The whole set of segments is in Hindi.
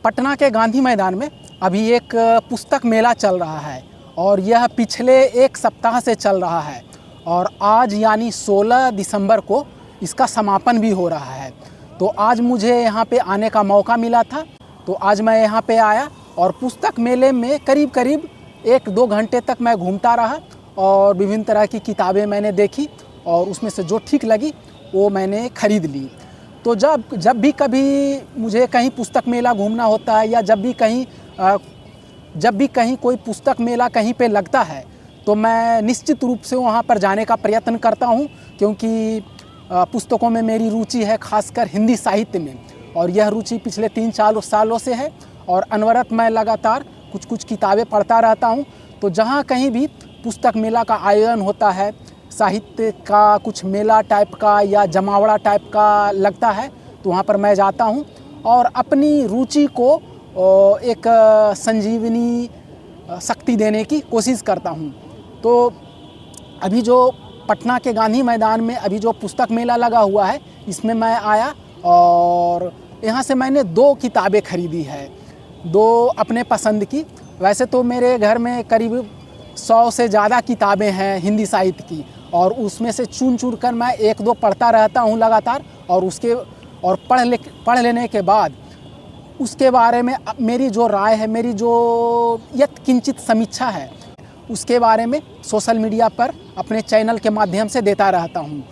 पटना के गांधी मैदान में अभी एक पुस्तक मेला चल रहा है और यह पिछले एक सप्ताह से चल रहा है और आज यानी 16 दिसंबर को इसका समापन भी हो रहा है। तो आज मुझे यहाँ पे आने का मौका मिला था, तो आज मैं यहाँ पे आया और पुस्तक मेले में करीब करीब 1-2 घंटे तक मैं घूमता रहा और विभिन्न तरह की किताबें मैंने देखी और उसमें से जो ठीक लगी वो मैंने ख़रीद ली। तो जब भी कभी मुझे कहीं पुस्तक मेला घूमना होता है या जब भी कहीं कोई पुस्तक मेला कहीं पे लगता है तो मैं निश्चित रूप से वहाँ पर जाने का प्रयत्न करता हूँ, क्योंकि पुस्तकों में मेरी रुचि है, खासकर हिंदी साहित्य में, और यह रुचि पिछले 3-4 सालों से है और अनवरत मैं लगातार कुछ किताबें पढ़ता रहता हूँ। तो जहाँ कहीं भी पुस्तक मेला का आयोजन होता है, साहित्य का कुछ मेला टाइप का या जमावड़ा टाइप का लगता है, तो वहाँ पर मैं जाता हूँ और अपनी रुचि को एक संजीवनी शक्ति देने की कोशिश करता हूँ। तो अभी जो पटना के गांधी मैदान में अभी जो पुस्तक मेला लगा हुआ है, इसमें मैं आया और यहाँ से मैंने 2 किताबें खरीदी है, 2 अपने पसंद की। वैसे तो मेरे घर में करीब 100 से ज़्यादा किताबें हैं हिंदी साहित्य की, और उसमें से चुन कर मैं 1-2 पढ़ता रहता हूँ लगातार, और पढ़ लेने के बाद उसके बारे में मेरी जो राय है, मेरी जो यत्किंचित समीक्षा है, उसके बारे में सोशल मीडिया पर अपने चैनल के माध्यम से देता रहता हूँ।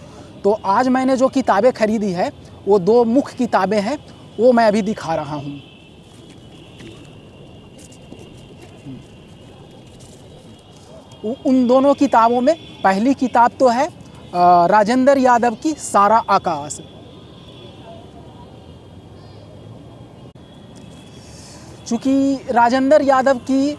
तो आज मैंने जो किताबें खरीदी है वो 2 मुख्य किताबें हैं, वो मैं अभी दिखा रहा हूँ। उन दोनों किताबों में पहली किताब तो है राजेंद्र यादव की सारा आकाश। चूँकि राजेंद्र यादव की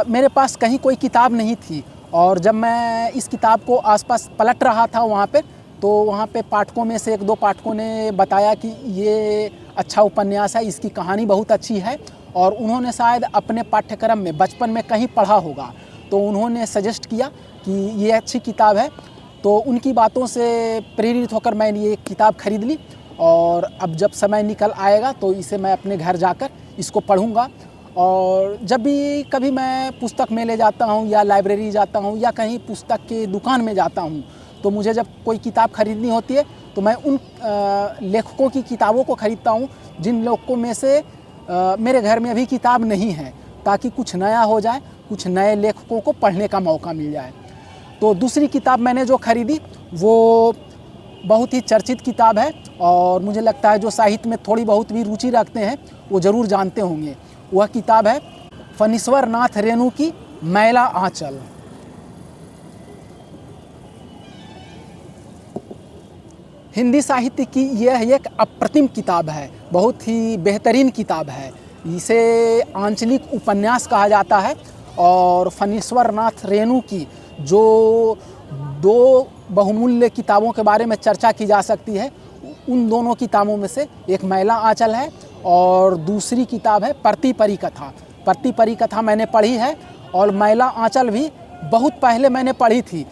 मेरे पास कहीं कोई किताब नहीं थी, और जब मैं इस किताब को आसपास पलट रहा था वहाँ पे, तो वहाँ पे पाठकों में से 1-2 पाठकों ने बताया कि ये अच्छा उपन्यास है, इसकी कहानी बहुत अच्छी है, और उन्होंने शायद अपने पाठ्यक्रम में बचपन में कहीं पढ़ा होगा, तो उन्होंने सजेस्ट किया कि ये अच्छी किताब है। तो उनकी बातों से प्रेरित होकर मैंने ये किताब खरीद ली, और अब जब समय निकल आएगा तो इसे मैं अपने घर जाकर इसको पढ़ूँगा। और जब भी कभी मैं पुस्तक मेले जाता हूँ या लाइब्रेरी जाता हूँ या कहीं पुस्तक की दुकान में जाता हूँ, तो मुझे जब कोई किताब खरीदनी होती है तो मैं उन लेखकों की किताबों को खरीदता हूँ जिन लेखकों में से मेरे घर में अभी किताब नहीं है, ताकि कुछ नया हो जाए, कुछ नए लेखकों को पढ़ने का मौका मिल जाए। तो दूसरी किताब मैंने जो खरीदी वो बहुत ही चर्चित किताब है, और मुझे लगता है जो साहित्य में थोड़ी बहुत भी रुचि रखते हैं वो ज़रूर जानते होंगे। वह किताब है फणीश्वर नाथ रेणु की मैला आंचल। हिंदी साहित्य की यह एक अप्रतिम किताब है, बहुत ही बेहतरीन किताब है। इसे आंचलिक उपन्यास कहा जाता है, और फणीश्वर नाथ रेणु की जो 2 बहुमूल्य किताबों के बारे में चर्चा की जा सकती है, उन दोनों किताबों में से एक मैला आंचल है और दूसरी किताब है परती परिकथा। परती परिकथा मैंने पढ़ी है और मैला आंचल भी बहुत पहले मैंने पढ़ी थी,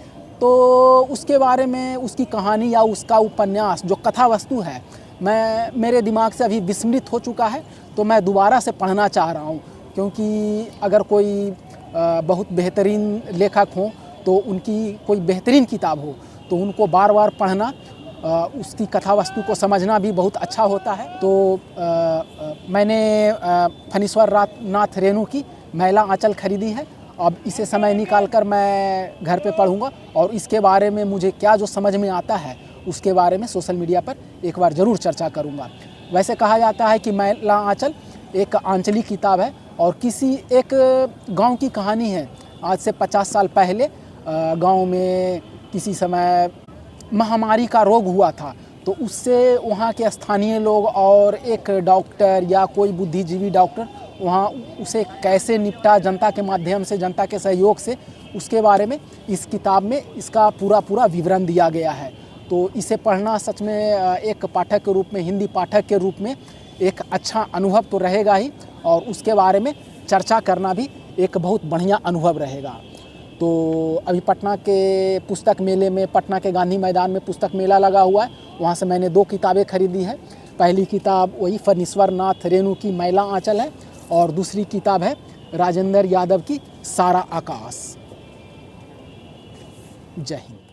तो उसके बारे में उसकी कहानी या उसका उपन्यास जो कथा वस्तु है मेरे दिमाग से अभी विस्मृत हो चुका है, तो मैं दोबारा से पढ़ना चाह रहा हूँ। क्योंकि अगर कोई बहुत बेहतरीन लेखक हो तो उनकी कोई बेहतरीन किताब हो तो उनको बार बार पढ़ना, उसकी कथा वस्तु को समझना भी बहुत अच्छा होता है। तो मैंने फणीश्वर नाथ रेणु की मैला आंचल खरीदी है। अब इसे समय निकाल कर मैं घर पे पढ़ूंगा, और इसके बारे में मुझे क्या जो समझ में आता है उसके बारे में सोशल मीडिया पर एक बार ज़रूर चर्चा करूंगा। वैसे कहा जाता है कि मैला आंचल एक आंचलिक किताब है और किसी एक गांव की कहानी है। आज से 50 साल पहले गांव में किसी समय महामारी का रोग हुआ था, तो उससे वहाँ के स्थानीय लोग और एक डॉक्टर या कोई बुद्धिजीवी डॉक्टर वहाँ उसे कैसे निपटा, जनता के माध्यम से, जनता के सहयोग से, उसके बारे में इस किताब में इसका पूरा विवरण दिया गया है। तो इसे पढ़ना सच में एक पाठक के रूप में, हिंदी पाठक के रूप में एक अच्छा अनुभव तो रहेगा ही, और उसके बारे में चर्चा करना भी एक बहुत बढ़िया अनुभव रहेगा। तो अभी पटना के पुस्तक मेले में, पटना के गांधी मैदान में पुस्तक मेला लगा हुआ है, वहाँ से मैंने 2 किताबें खरीदी है। पहली किताब वही फणीश्वर नाथ रेणु की मैला आंचल है और दूसरी किताब है राजेंद्र यादव की सारा आकाश। जय हिंद।